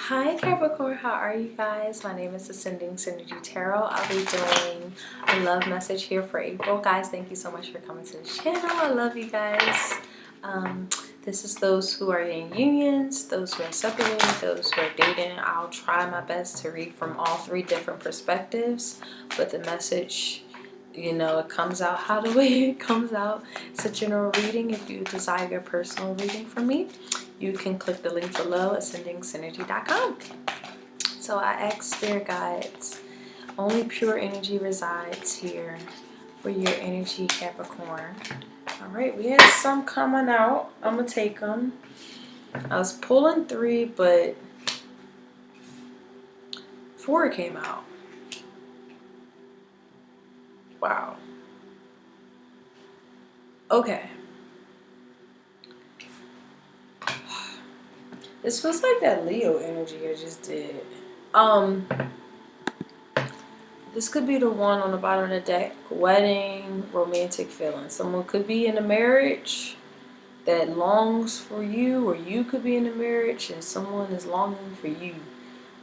Hi Capricorn, how are you guys? My name is Ascending Synergy Tarot. I'll be doing a love message here for April. Guys, thank you so much for coming to the channel. I love you guys. This is those who are in unions, those who are separated, those who are dating. I'll try my best to read from all three different perspectives, but the message, you know, it comes out how the way it comes out. It's a general reading. If you desire a personal reading from me, you can click the link below, ascendingsynergy.com. So I asked spirit guides, only pure energy resides here for your energy, Capricorn. All right, we had some coming out. I'm gonna take them. I was pulling 3, but 4 came out. Wow. Okay. This feels like that Leo energy I just did. This could be the one on the bottom of the deck. Wedding, romantic feelings. Someone could be in a marriage that longs for you, or you could be in a marriage and someone is longing for you.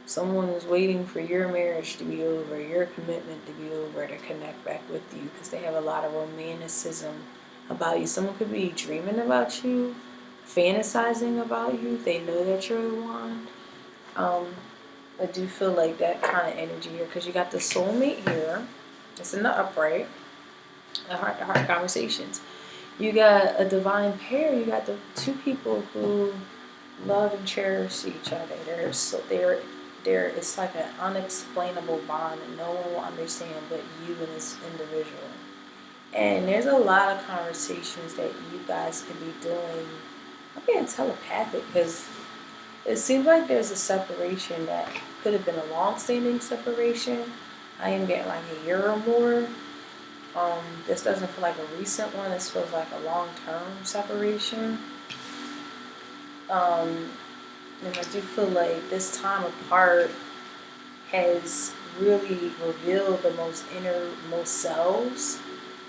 Someone is waiting for your marriage to be over, your commitment to be over, to connect back with you, because they have a lot of romanticism about you. Someone could be dreaming about you, fantasizing about you. They know that you're the one. I do feel like that kind of energy here, because you got the soulmate here. It's in the upright. The heart-to-heart conversations. You got a divine pair. You got the two people who love and cherish each other. There is like an unexplainable bond that no one will understand but you and this individual. And there's a lot of conversations that you guys could be doing. I'm being telepathic, because it seems like there's a separation that could have been a long-standing separation. I am getting like a year or more. This doesn't feel like a recent one. This feels like a long-term separation. And I do feel like this time apart has really revealed the most innermost selves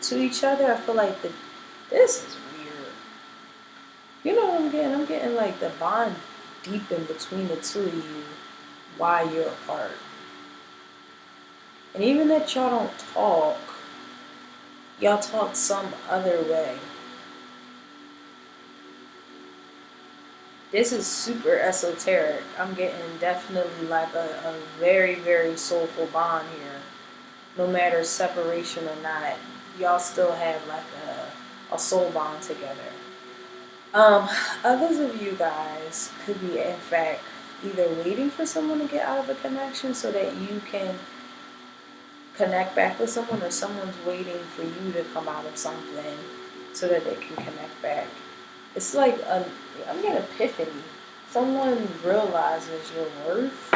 to each other. I feel like this is weird. You know what I'm getting? I'm getting like the bond deepened between the two of you while you're apart. And even that y'all don't talk, y'all talk some other way. This is super esoteric. I'm getting definitely like a very, very soulful bond here. No matter separation or not, y'all still have like a soul bond together. Others of you guys could be, in fact, either waiting for someone to get out of a connection so that you can connect back with someone, or someone's waiting for you to come out of something so that they can connect back. It's like I'm getting an epiphany. Someone realizes your worth,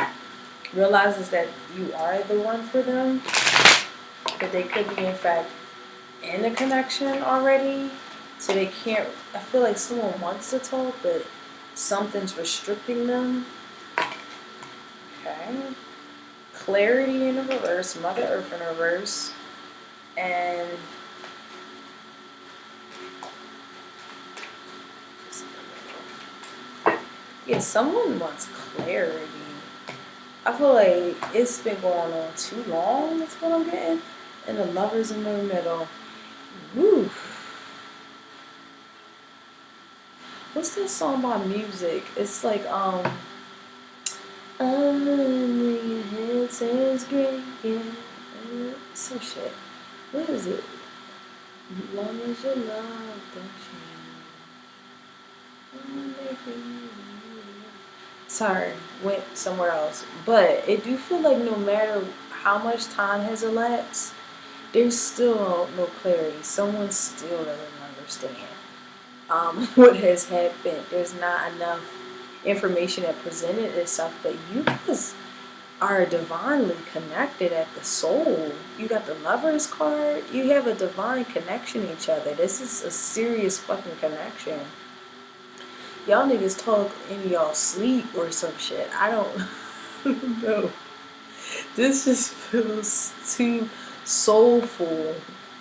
realizes that you are the one for them, that they could be, in fact, in a connection already. So they can't, I feel like someone wants to talk, but something's restricting them. Okay. Clarity in the reverse, Mother Earth in reverse, and yeah, someone wants clarity. I feel like it's been going on too long, that's what I'm getting. And the Lovers in the middle. Woo. What's that song about music? It's like, your head turns great, yeah. Some shit. What is it? As long as your love don't change. Sorry, went somewhere else. But it do feel like no matter how much time has elapsed, there's still no clarity. Someone still doesn't understand what has happened. There's not enough information that presented itself, but you guys are divinely connected at the soul. You got the Lovers card. You have a divine connection to each other. This is a serious fucking connection. Y'all niggas talk in y'all sleep or some shit. I don't know. This just feels too soulful.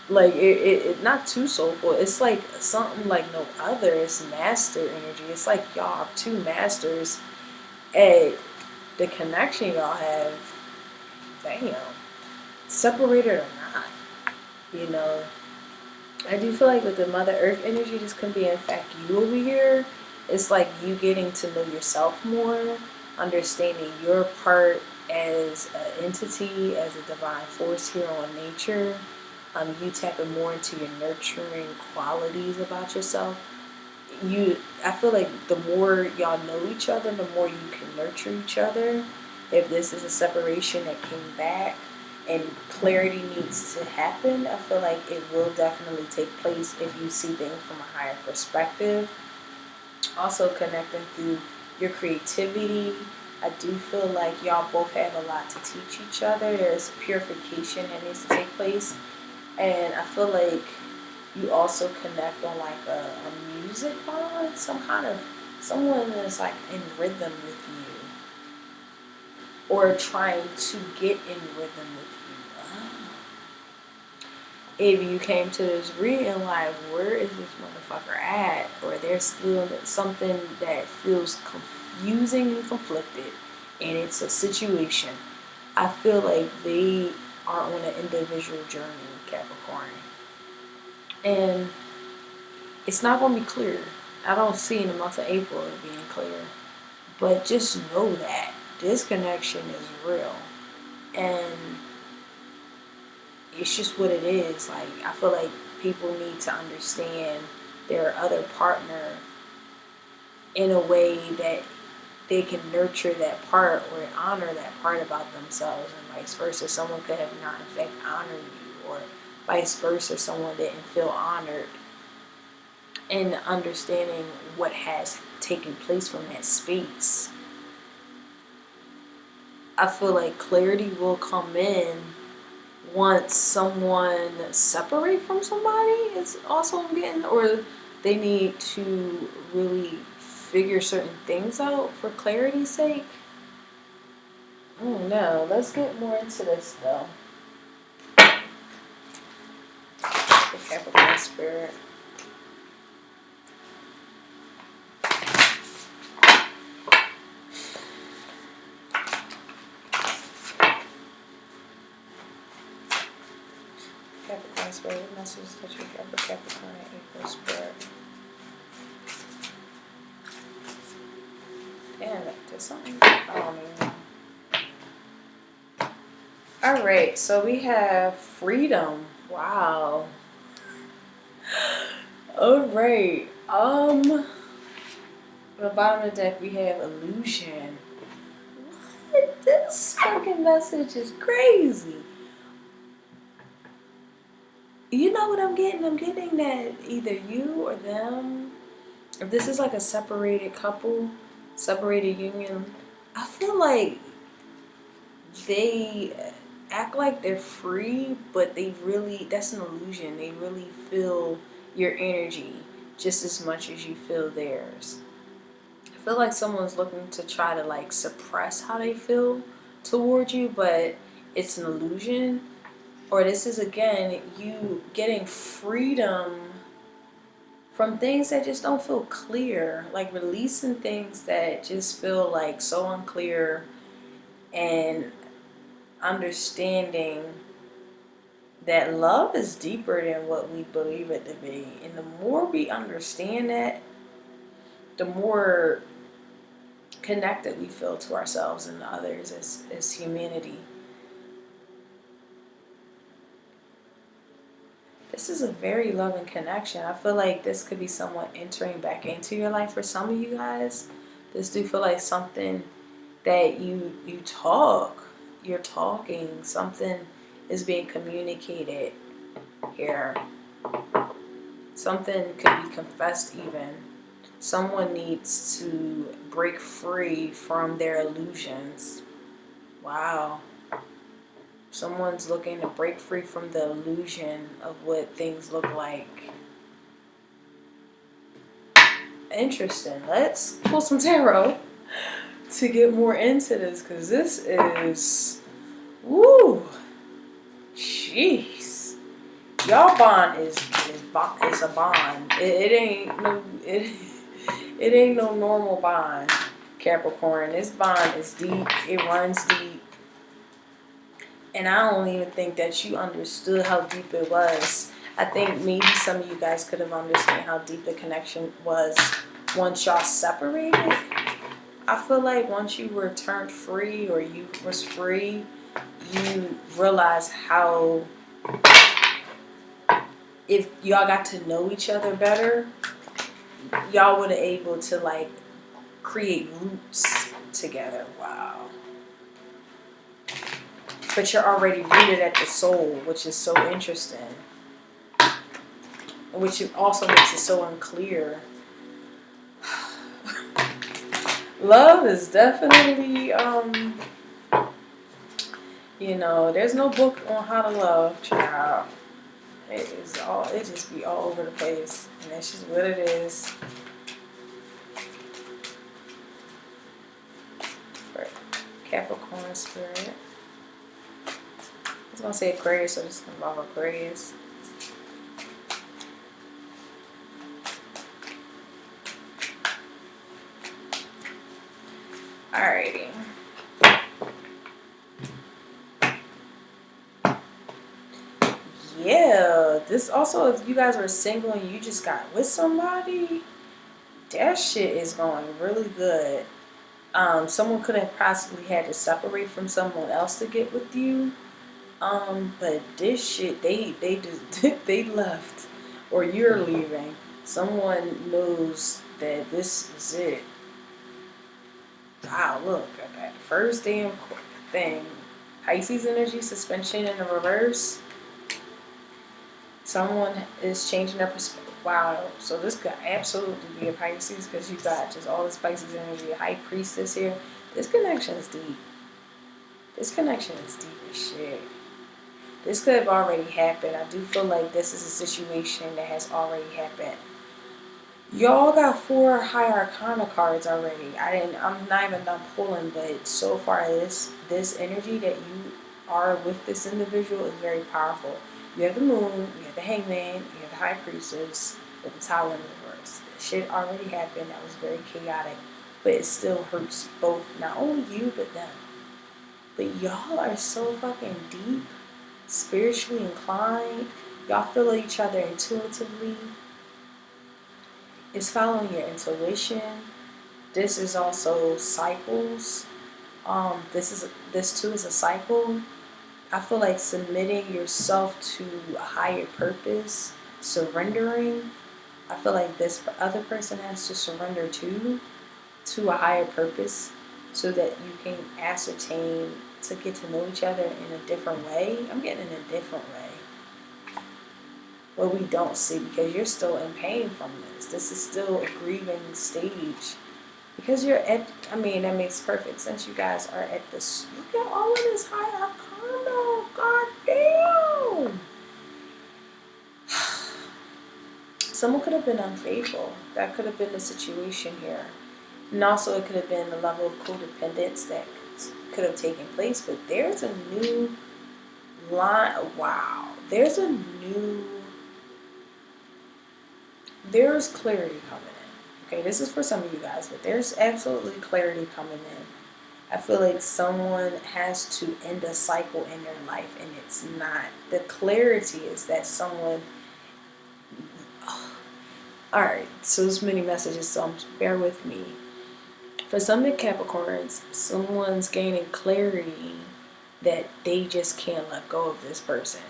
Like, it not too soulful. It's like something like no other. It's master energy. It's like y'all are two masters at the connection y'all have, damn, separated or not, you know. I do feel like with the Mother Earth energy, this can be in fact you over here. It's like you getting to know yourself more, understanding your part as an entity, as a divine force here on nature. You tapping more into your nurturing qualities about yourself. I feel like the more y'all know each other, the more you can nurture each other. If this is a separation that came back and clarity needs to happen, I feel like it will definitely take place if you see things from a higher perspective. Also connecting through your creativity. I do feel like y'all both have a lot to teach each other. There's purification that needs to take place. And I feel like you also connect on like a music bond, someone that's like in rhythm with you, or trying to get in rhythm with you. If you came to this reading like, where is this motherfucker at? Or there's still something that feels confusing and conflicted, and it's a situation. I feel like they are on an individual journey, Capricorn. And it's not going to be clear. I don't see in the month of April it being clear. But just know that this connection is real. And it's just what it is. Like, I feel like people need to understand their other partner in a way that they can nurture that part or honor that part about themselves, and vice versa. Someone could have not in fact honored you, or vice versa, someone didn't feel honored. And understanding what has taken place from that space. I feel like clarity will come in once someone separate from somebody, is also I'm getting, or they need to really figure certain things out for clarity's sake. Oh no, let's get more into this though. The Capricorn Spirit. Capricorn Spirit, what message that you get for Capricorn and April Spirit? Damn it, there's something. I don't even know. Alright, so we have freedom. Wow. Alright. On the bottom of the deck we have illusion. What? This fucking message is crazy. You know what I'm getting? I'm getting that either you or them, if this is like a separated couple, separated union, I feel like they act like they're free, but they really, that's an illusion. They really feel your energy just as much as you feel theirs. I feel like someone's looking to try to like suppress how they feel towards you, but it's an illusion. Or this is again you getting freedom from things that just don't feel clear, like releasing things that just feel like so unclear, and understanding that love is deeper than what we believe it to be. And the more we understand that, the more connected we feel to ourselves and others as humanity. This is a very loving connection. I feel like this could be someone entering back into your life for some of you guys. This do feel like something that you talk. You're talking. Something is being communicated here. Something could be confessed even. Someone needs to break free from their illusions. Wow. Someone's looking to break free from the illusion of what things look like. Interesting. Let's pull some tarot to get more into this, because this is, woo, jeez. Y'all bond is a bond. It ain't no normal bond. Capricorn. This bond is deep. It runs deep. And I don't even think that you understood how deep it was. I think maybe some of you guys could have understood how deep the connection was once y'all separated. I feel like once you were turned free, or you was free, you realize how, if y'all got to know each other better, y'all would have able to like create roots together. Wow. But you're already rooted at the soul, which is so interesting. Which also makes it so unclear. Love is definitely, you know, there's no book on how to love, child. It just be all over the place. And that's just what it is. For Capricorn spirit. I was going to say Aquarius, so this is going to involve Aquarius. Alrighty. Yeah, this also, if you guys are single and you just got with somebody, that shit is going really good. Someone could have possibly had to separate from someone else to get with you. But this shit, they just they left, or you're leaving. Someone knows that this is it. Wow, look at that first damn thing. Pisces energy, suspension in the reverse. Someone is changing their perspective. Wow, so this could absolutely be a Pisces, because you got just all this Pisces energy, a high priestess here. This connection is deep. This connection is deep as shit. This could have already happened. I do feel like this is a situation that has already happened. Y'all got 4 high arcana cards already. I'm not even done pulling, but so far this energy that you are with this individual is very powerful. You have the moon, you have the hangman, you have the high priestess, with the tower in the reverse. Shit already happened. That was very chaotic, but it still hurts both, not only you, but them. But y'all are so fucking deep, spiritually inclined. Y'all feel each other intuitively. It's following your intuition. This is also cycles. This too is a cycle. I feel like submitting yourself to a higher purpose, surrendering. I feel like this other person has to surrender to a higher purpose, so that you can ascertain to get to know each other in a different way. I'm getting in a different way. What we don't see, because you're still in pain from this. This is still a grieving stage. Because you're at, I mean, that makes perfect sense. You guys are at this, look at all of this high arcana. God damn. Someone could have been unfaithful. That could have been the situation here. And also it could have been the level of codependence that could have taken place. But there's a new line. Wow. There's clarity coming in. Okay, this is for some of you guys, but there's absolutely clarity coming in. I feel like someone has to end a cycle in their life, and it's not. The clarity is that someone... Alright, so there's many messages, so bear with me. For some of the Capricorns, someone's gaining clarity that they just can't let go of this person.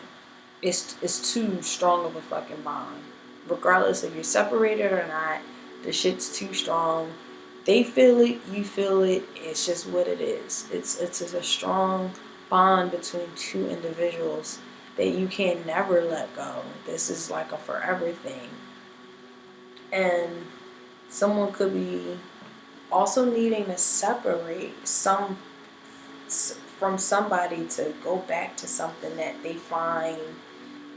It's too strong of a fucking bond. Regardless if you're separated or not, the shit's too strong. They feel it, you feel it, it's just what it is. It's a strong bond between two individuals that you can never let go. This is like a forever thing. And someone could be also needing to separate from somebody to go back to something that they find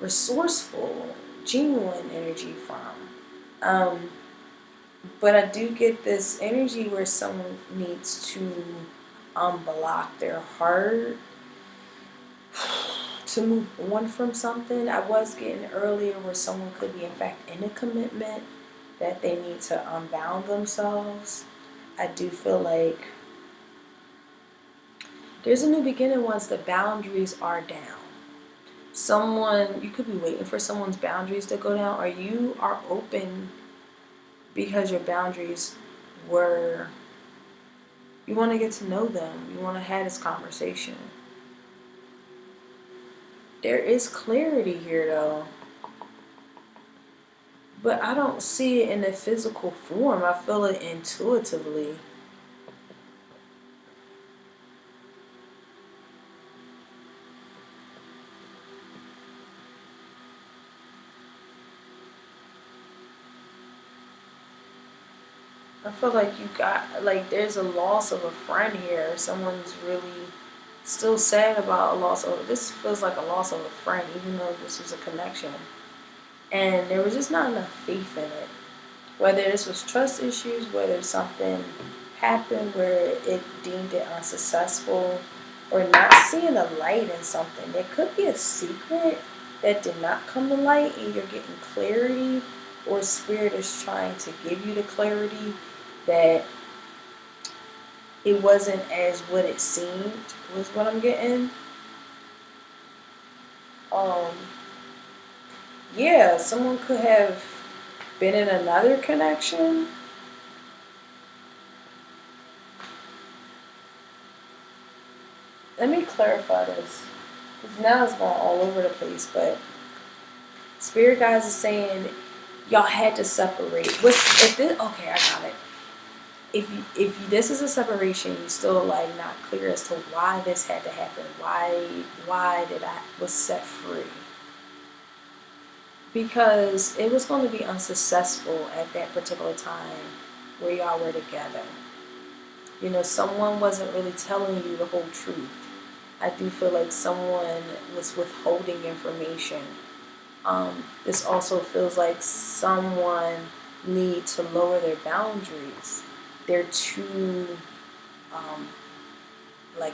resourceful, genuine energy from. But I do get this energy where someone needs to unblock their heart to move on from something. I was getting earlier where someone could be in fact in a commitment that they need to unbound themselves. I do feel like there's a new beginning once the boundaries are down. You could be waiting for someone's boundaries to go down, or you are open because your boundaries were, you want to get to know them. You want to have this conversation. There is clarity here though, but I don't see it in a physical form. I feel it intuitively. I feel like there's a loss of a friend here. Someone's really still sad about a loss of, this feels like a loss of a friend, even though this was a connection. And there was just not enough faith in it. Whether this was trust issues, whether something happened where it deemed it unsuccessful, or not seeing a light in something. There could be a secret that did not come to light and you're getting clarity, or spirit is trying to give you the clarity that it wasn't as what it seemed, was what I'm getting. Yeah, someone could have been in another connection. Let me clarify this, because now it's going all over the place, but spirit guides is saying y'all had to separate. Okay, I got it. If this is a separation, you still like not clear as to why this had to happen. Why did I was set free? Because it was going to be unsuccessful at that particular time where y'all were together. You know, someone wasn't really telling you the whole truth. I do feel like someone was withholding information. This also feels like someone needs to lower their boundaries. They're too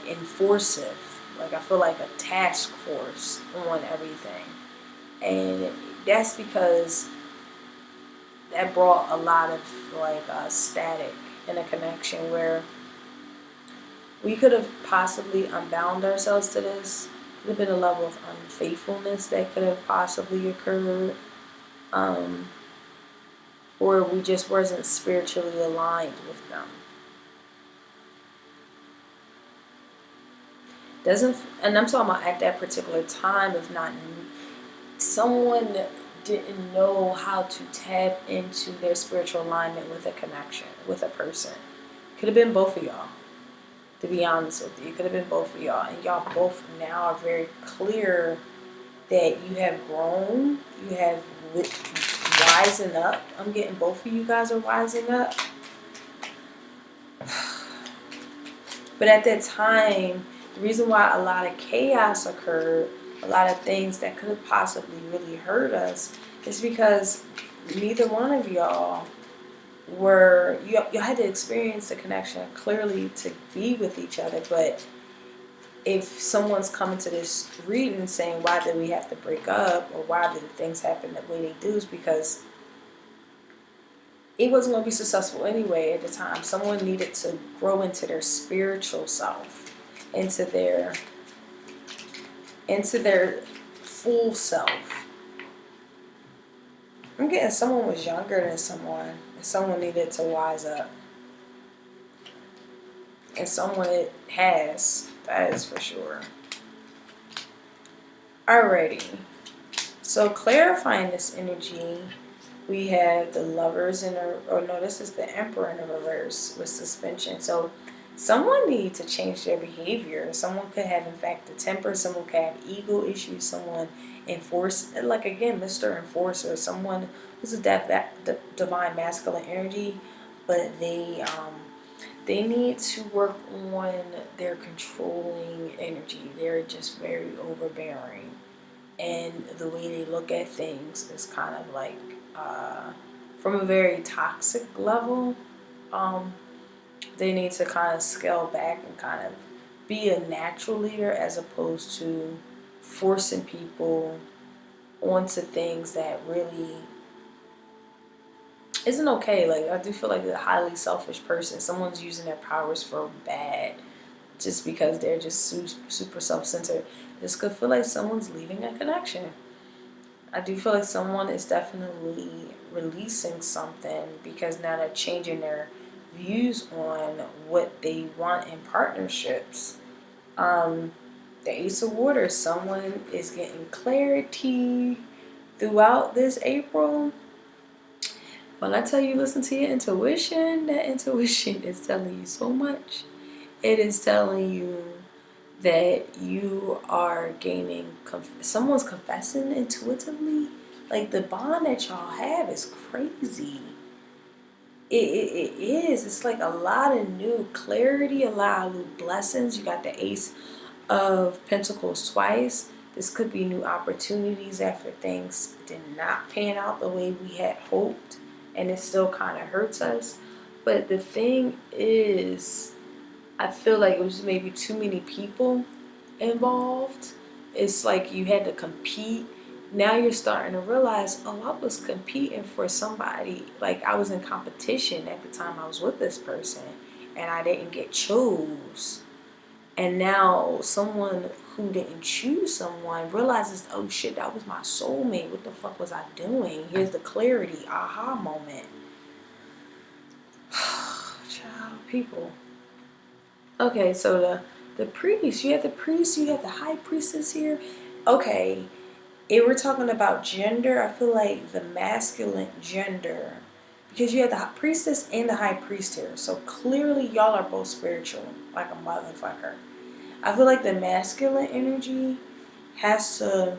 enforcive. Like, I feel like a task force on everything. And that's because that brought a lot of static in a connection where we could have possibly unbound ourselves to this. Could have been a level of unfaithfulness that could have possibly occurred. Or we just wasn't spiritually aligned with them. And I'm talking about at that particular time, if not, someone didn't know how to tap into their spiritual alignment with a connection, with a person. Could have been both of y'all, to be honest with you. It could have been both of y'all. And y'all both now are very clear that you have grown, you have wising up. I'm getting both of you guys are wising up. But at that time, the reason why a lot of chaos occurred, a lot of things that could have possibly really hurt us, is because neither one of y'all y'all had to experience the connection clearly to be with each other. But if someone's coming to this reading saying, why did we have to break up, or why did things happen the way they do, is because it wasn't going to be successful anyway at the time. Someone needed to grow into their spiritual self, into their full self. I'm getting someone was younger than someone, and someone needed to wise up. And someone it has, that is for sure. Alrighty. So clarifying this energy, we have the Lovers this is the Emperor in a reverse with suspension. So someone needs to change their behavior. Someone could have, in fact, a temper. Someone could have ego issues. Someone Mr. Enforcer. Someone who's a divine masculine energy, but they need to work on their controlling energy. They're just very overbearing. And the way they look at things is kind of like from a very toxic level. They need to kind of scale back and kind of be a natural leader, as opposed to forcing people onto things that really isn't okay. Like, I do feel like a highly selfish person. Someone's using their powers for bad just because they're just super self-centered. This could feel like someone's leaving a connection. I do feel like someone is definitely releasing something because now they're changing their views on what they want in partnerships. Um, the Ace of Water, someone is getting clarity throughout this April. When I tell you listen to your intuition, that intuition is telling you so much. It is telling you that you are gaining, someone's confessing intuitively. Like, the bond that y'all have is crazy. It is. It's like a lot of new clarity, a lot of new blessings. You got the Ace of Pentacles twice. This could be new opportunities after things did not pan out the way we had hoped, and it still kind of hurts us. But the thing is, I feel like it was maybe too many people involved. It's like you had to compete. Now you're starting to realize, oh, I was competing for somebody. Like, I was in competition at the time I was with this person, and I didn't get chose. And now someone who didn't choose someone realizes, oh shit, that was my soulmate. What the fuck was I doing? Here's the clarity, aha moment. Child, people. Okay, so the priest, you have the priest, you have the high priestess here. Okay, if we're talking about gender, I feel like the masculine gender, because you have the priestess and the high priest here. So clearly y'all are both spiritual, like a motherfucker. I feel like the masculine energy has to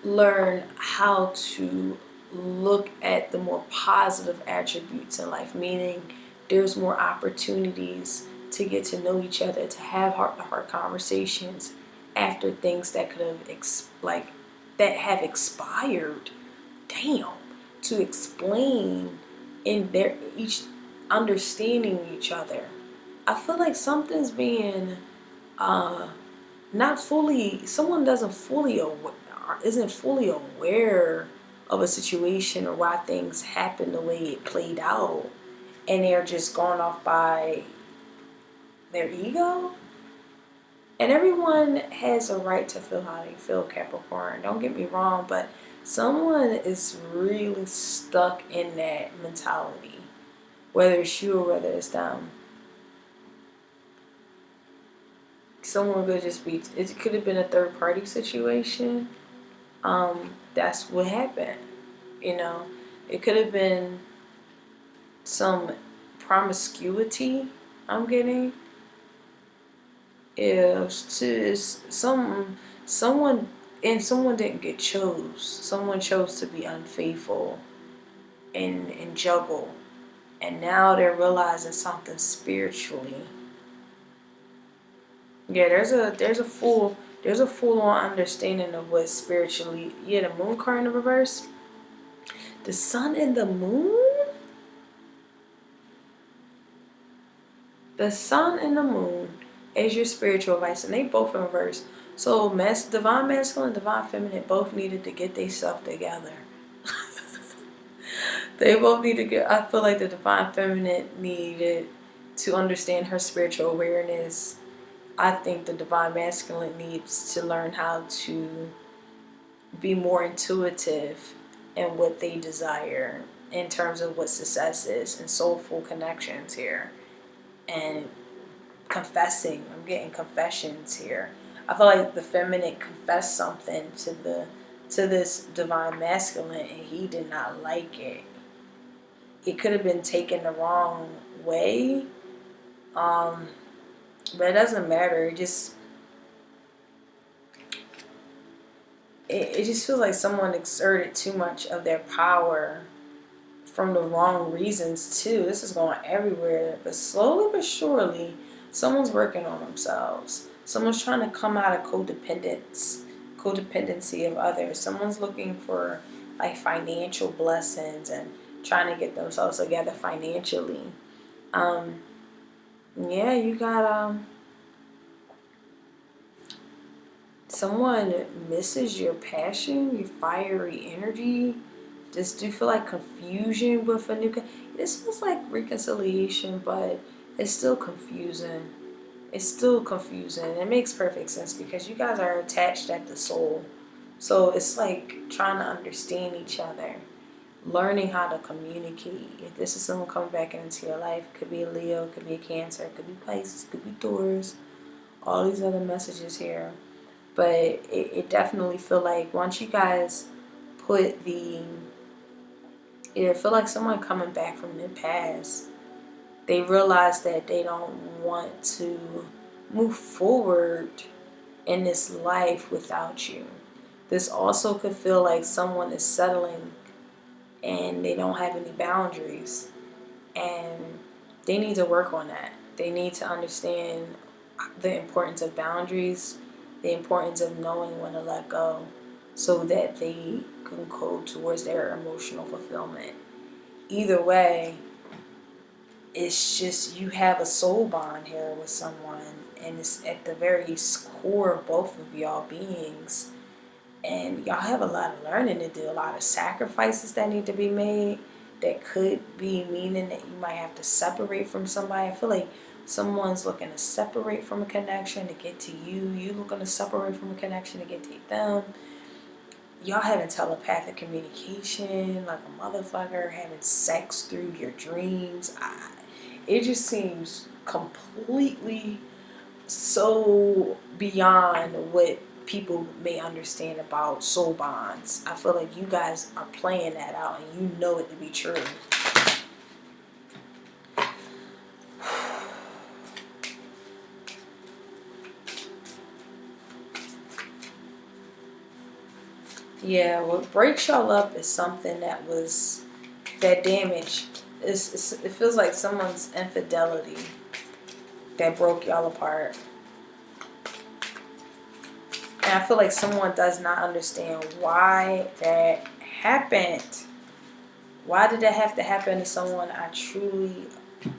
learn how to look at the more positive attributes in life, meaning there's more opportunities to get to know each other, to have heart-to-heart conversations after things that could have that have expired. Damn, to explain in their each understanding each other. I feel like something's being not fully, someone isn't fully aware of a situation or why things happened the way it played out, and they're just going off by their ego. And everyone has a right to feel how they feel, Capricorn, don't get me wrong, but someone is really stuck in that mentality, whether it's you or whether it's them. Someone could just be, it could have been a third party situation. That's what happened. You know, it could have been some promiscuity I'm getting. If to someone and someone didn't get chose. Someone chose to be unfaithful and juggle. And now they're realizing something spiritually. Yeah, there's a full on understanding of what spiritually. Yeah, the moon card in the reverse. The sun and the moon? The sun and the moon as your spiritual advice, and they both in reverse. So divine masculine, divine feminine both needed to get their stuff together. They both need to get, I feel like the divine feminine needed to understand her spiritual awareness. I think the divine masculine needs to learn how to be more intuitive in what they desire in terms of what success is and soulful connections here. And confessing, I'm getting confessions here. I feel like the feminine confessed something to this divine masculine, and he did not like it. It could have been taken the wrong way, but it doesn't matter. It just feels like someone exerted too much of their power from the wrong reasons too. This is going everywhere, but slowly but surely, someone's working on themselves. Someone's trying to come out of codependency of others. Someone's looking for like financial blessings and trying to get themselves together financially. Yeah, you got someone misses your passion, your fiery energy. This do feel like confusion with a new. This feels like reconciliation, but it's still confusing. It's still confusing. It makes perfect sense because you guys are attached at the soul. So it's like trying to understand each other, learning how to communicate. If this is someone coming back into your life, it could be a Leo, it could be a Cancer, it could be Pisces, it could be Taurus, all these other messages here. But it definitely feel like once you guys put the, it feel like someone coming back from their past, they realize that they don't want to move forward in this life without you. This also could feel like someone is settling and they don't have any boundaries, and they need to work on that. They need to understand the importance of boundaries, the importance of knowing when to let go so that they can go towards their emotional fulfillment. Either way, it's just you have a soul bond here with someone, and it's at the very core of both of y'all beings. And y'all have a lot of learning to do, a lot of sacrifices that need to be made that could be meaning that you might have to separate from somebody. I feel like someone's looking to separate from a connection to get to you. You looking to separate from a connection to get to them. Y'all having telepathic communication like a motherfucker, having sex through your dreams. It just seems completely so beyond what people may understand about soul bonds. I feel like you guys are playing that out and you know it to be true. Yeah, what breaks y'all up is something that damage. It feels like someone's infidelity that broke y'all apart. And I feel like someone does not understand why that happened. Why did that have to happen to someone I truly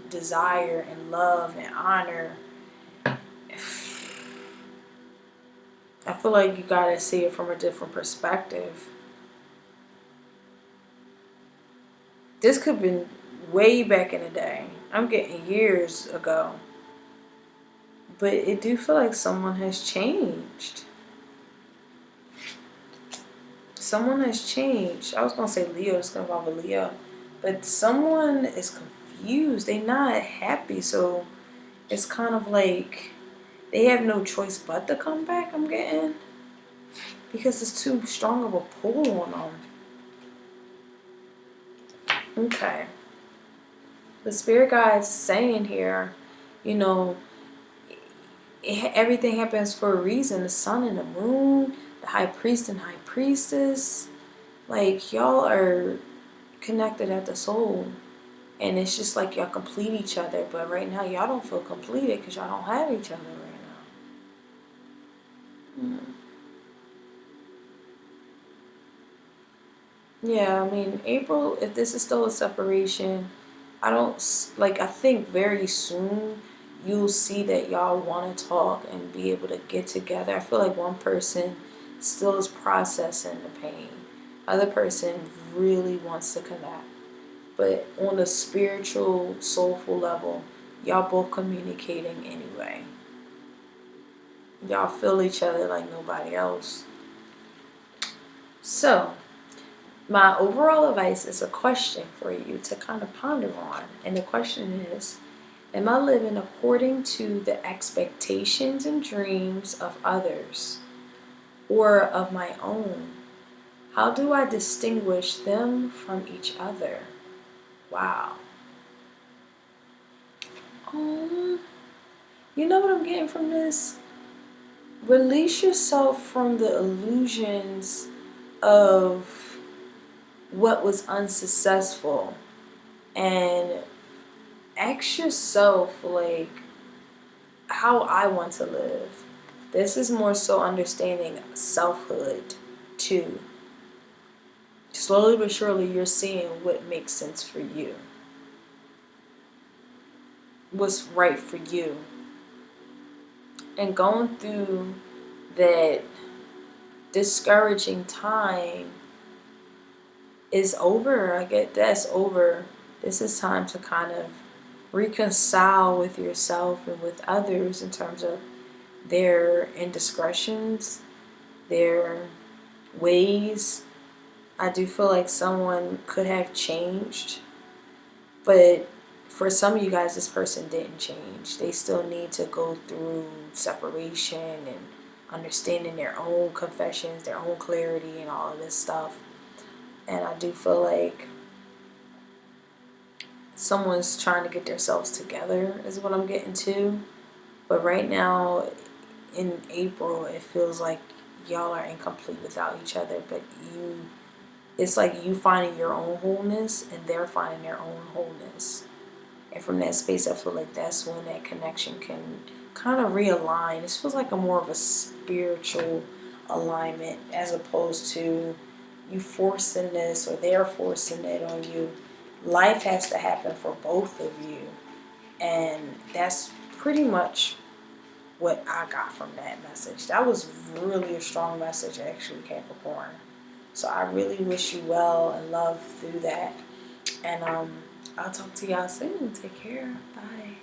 desire and love and honor? I feel like you gotta see it from a different perspective. This could have been way back in the day. I'm getting years ago. But it do feel like someone has changed. Someone has changed. I was gonna say Leo, it's gonna involve a Leo. But someone is confused. They're not happy, so it's kind of like they have no choice but to come back, I'm getting. Because it's too strong of a pull on them. Okay. The spirit guide's saying here, you know, everything happens for a reason. The sun and the moon, the high priest and high priestess. Like, y'all are connected at the soul. And it's just like y'all complete each other. But right now, y'all don't feel completed because y'all don't have each other right now. Yeah, I mean, April, if this is still a separation, I think very soon you'll see that y'all want to talk and be able to get together. I feel like one person still is processing the pain. Other person really wants to connect. But on a spiritual, soulful level, y'all both communicating anyway. Y'all feel each other like nobody else. So, my overall advice is a question for you to kind of ponder on. And the question is, am I living according to the expectations and dreams of others or of my own? How do I distinguish them from each other? Wow. You know what I'm getting from this? Release yourself from the illusions of what was unsuccessful and ask yourself, like, how I want to live. This is more so understanding selfhood too. Slowly but surely you're seeing what makes sense for you, what's right for you, and going through that discouraging time is over. I get that's over. This is time to kind of reconcile with yourself and with others in terms of their indiscretions, their ways. I do feel like someone could have changed, but for some of you guys, this person didn't change. They still need to go through separation and understanding their own confessions, their own clarity, and all of this stuff. And I do feel like someone's trying to get themselves together, is what I'm getting to. But right now, in April, it feels like y'all are incomplete without each other, but it's like you finding your own wholeness and they're finding their own wholeness. And from that space, I feel like that's when that connection can kind of realign. This feels like a more of a spiritual alignment as opposed to you forcing this or they're forcing it on you. Life has to happen for both of you. And that's pretty much what I got from that message. That was really a strong message, actually, Capricorn. So I really wish you well and love through that. And I'll talk to y'all soon. Take care. Bye.